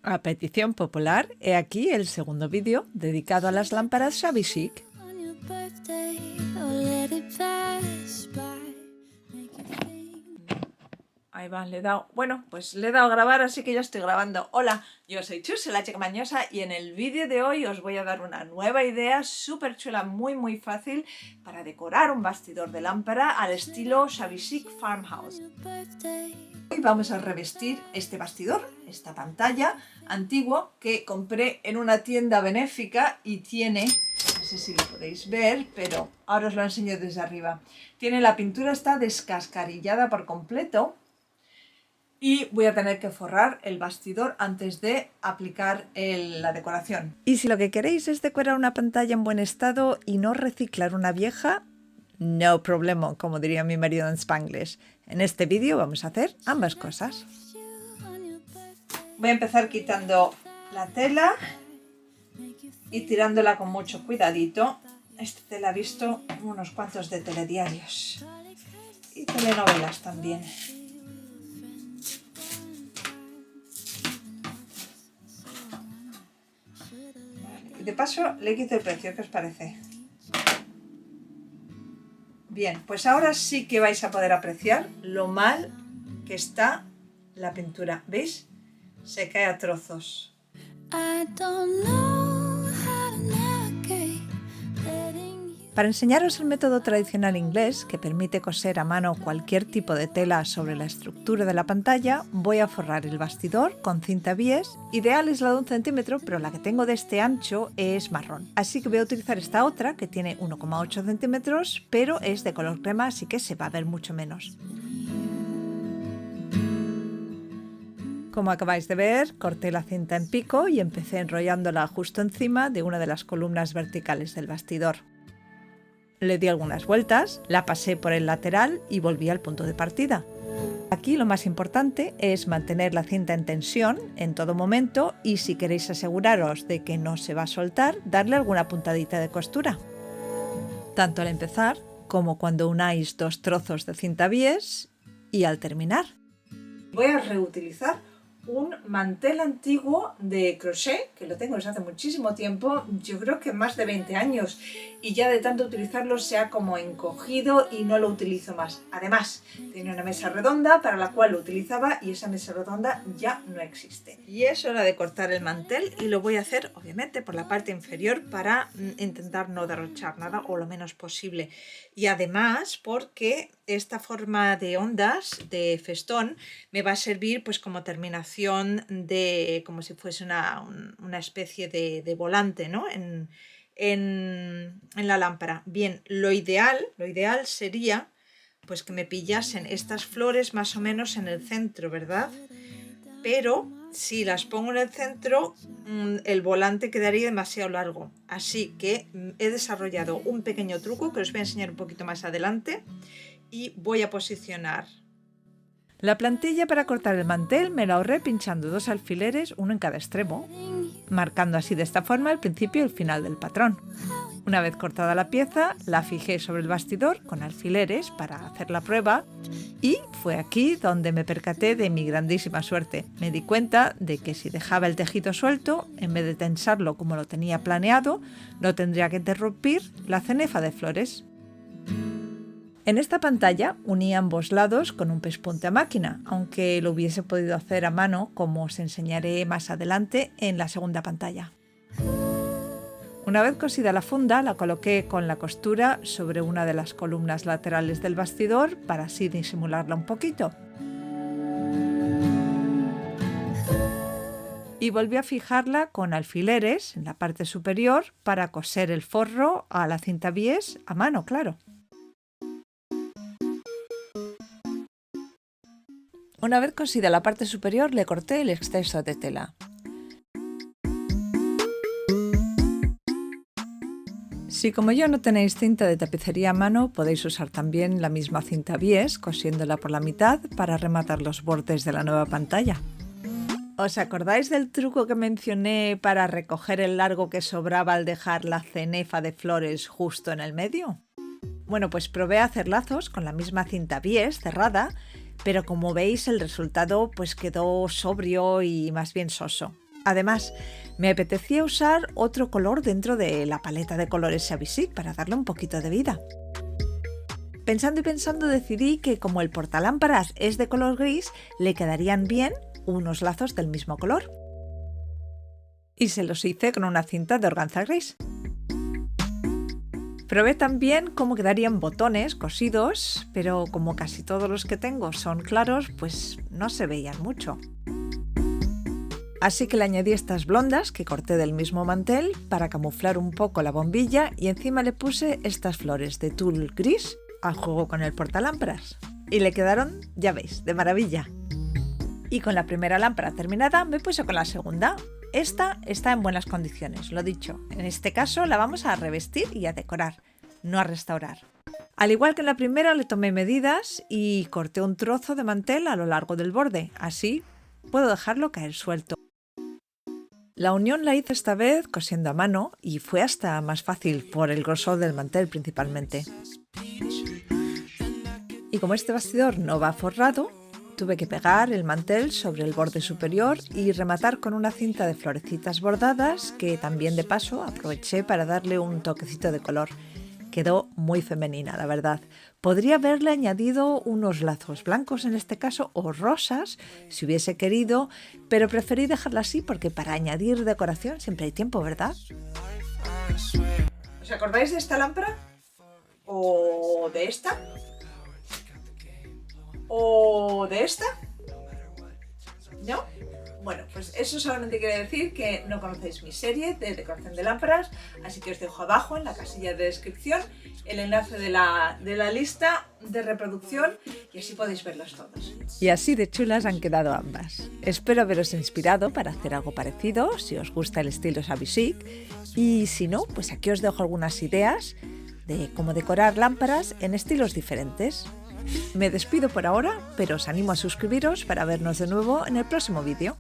A petición popular, he aquí el segundo vídeo dedicado a las lámparas Shabby Chic. Ahí va, le he dado. Bueno, pues le he dado a grabar, así que ya estoy grabando. Hola, yo soy Chus, la chica mañosa, y en el vídeo de hoy os voy a dar una nueva idea súper chula, muy fácil para decorar un bastidor de lámpara al estilo Shabby Chic Farmhouse. Hoy vamos a revestir este bastidor, esta pantalla antiguo que compré en una tienda benéfica y tiene, no sé si lo podéis ver, pero ahora os lo enseño desde arriba. Tiene la pintura, está descascarillada por completo. Y voy a tener que forrar el bastidor antes de aplicar la decoración. Y si lo que queréis es decorar una pantalla en buen estado y no reciclar una vieja, no problema, como diría mi marido en Spanglish. En este vídeo vamos a hacer ambas cosas. Voy a empezar quitando la tela y tirándola con mucho cuidadito. Esta tela he visto unos cuantos de telediarios y telenovelas también. De paso le quito el precio, ¿qué os parece? Bien, pues ahora sí que vais a poder apreciar lo mal que está la pintura. ¿Veis? Se cae a trozos. Para enseñaros el método tradicional inglés que permite coser a mano cualquier tipo de tela sobre la estructura de la pantalla, voy a forrar el bastidor con cinta bies. Ideal es la de 1 centímetro, pero la que tengo de este ancho es marrón. Así que voy a utilizar esta otra que tiene 1,8 centímetros, pero es de color crema, así que se va a ver mucho menos. Como acabáis de ver, corté la cinta en pico y empecé enrollándola justo encima de una de las columnas verticales del bastidor. Le di algunas vueltas, la pasé por el lateral y volví al punto de partida. Aquí lo más importante es mantener la cinta en tensión en todo momento y si queréis aseguraros de que no se va a soltar, darle alguna puntadita de costura. Tanto al empezar como cuando unáis dos trozos de cinta bies y al terminar. Voy a reutilizar un mantel antiguo de crochet, que lo tengo desde hace muchísimo tiempo, yo creo que más de 20 años, y ya de tanto utilizarlo se ha como encogido y no lo utilizo más. Además, tiene una mesa redonda para la cual lo utilizaba y esa mesa redonda ya no existe. Y es hora de cortar el mantel y lo voy a hacer obviamente por la parte inferior para intentar no derrochar nada o lo menos posible. Y además porque esta forma de ondas, de festón, me va a servir pues como terminación de, como si fuese una especie de volante, ¿no? en la lámpara. Bien, lo ideal sería pues que me pillasen estas flores más o menos en el centro, ¿verdad? Pero si las pongo en el centro, el volante quedaría demasiado largo. Así que he desarrollado un pequeño truco que os voy a enseñar un poquito más adelante y voy a posicionar. La plantilla para cortar el mantel me la ahorré pinchando 2 alfileres, uno en cada extremo, marcando así de esta forma el principio y el final del patrón. Una vez cortada la pieza, la fijé sobre el bastidor con alfileres para hacer la prueba y fue aquí donde me percaté de mi grandísima suerte. Me di cuenta de que si dejaba el tejido suelto, en vez de tensarlo como lo tenía planeado, no tendría que interrumpir la cenefa de flores. En esta pantalla uní ambos lados con un pespunte a máquina, aunque lo hubiese podido hacer a mano como os enseñaré más adelante en la segunda pantalla. Una vez cosida la funda, la coloqué con la costura sobre una de las columnas laterales del bastidor para así disimularla un poquito. Y volví a fijarla con alfileres en la parte superior para coser el forro a la cinta bies a mano, claro. Una vez cosida la parte superior, le corté el exceso de tela. Si como yo no tenéis cinta de tapicería a mano, podéis usar también la misma cinta bies, cosiéndola por la mitad para rematar los bordes de la nueva pantalla. ¿Os acordáis del truco que mencioné para recoger el largo que sobraba al dejar la cenefa de flores justo en el medio? Bueno, pues probé a hacer lazos con la misma cinta bies cerrada, pero como veis el resultado pues quedó sobrio y más bien soso. Además, me apetecía usar otro color dentro de la paleta de colores Xavisig para darle un poquito de vida. Pensando y pensando decidí que como el portalámparas es de color gris, le quedarían bien unos lazos del mismo color. Y se los hice con una cinta de organza gris. Probé también cómo quedarían botones cosidos, pero como casi todos los que tengo son claros, pues no se veían mucho. Así que le añadí estas blondas que corté del mismo mantel para camuflar un poco la bombilla y encima le puse estas flores de tul gris al juego con el portalámparas. Y le quedaron, ya veis, de maravilla. Y con la primera lámpara terminada me puse con la segunda. Esta está en buenas condiciones, lo dicho. En este caso la vamos a revestir y a decorar, no a restaurar. Al igual que en la primera le tomé medidas y corté un trozo de mantel a lo largo del borde. Así puedo dejarlo caer suelto. La unión la hice esta vez cosiendo a mano y fue hasta más fácil por el grosor del mantel principalmente. Y como este bastidor no va forrado, tuve que pegar el mantel sobre el borde superior y rematar con una cinta de florecitas bordadas que también de paso aproveché para darle un toquecito de color. Quedó muy femenina, la verdad. Podría haberle añadido unos lazos blancos en este caso o rosas si hubiese querido, pero preferí dejarla así porque para añadir decoración siempre hay tiempo, ¿verdad? ¿Os acordáis de esta lámpara? ¿O de esta? ¿O de esta? ¿No? Bueno, pues eso solamente quiere decir que no conocéis mi serie de decoración de lámparas, así que os dejo abajo en la casilla de descripción el enlace de la lista de reproducción y así podéis verlos todos. Y así de chulas han quedado ambas. Espero haberos inspirado para hacer algo parecido, si os gusta el estilo Xavisig, y si no, pues aquí os dejo algunas ideas de cómo decorar lámparas en estilos diferentes. Me despido por ahora, pero os animo a suscribiros para vernos de nuevo en el próximo vídeo.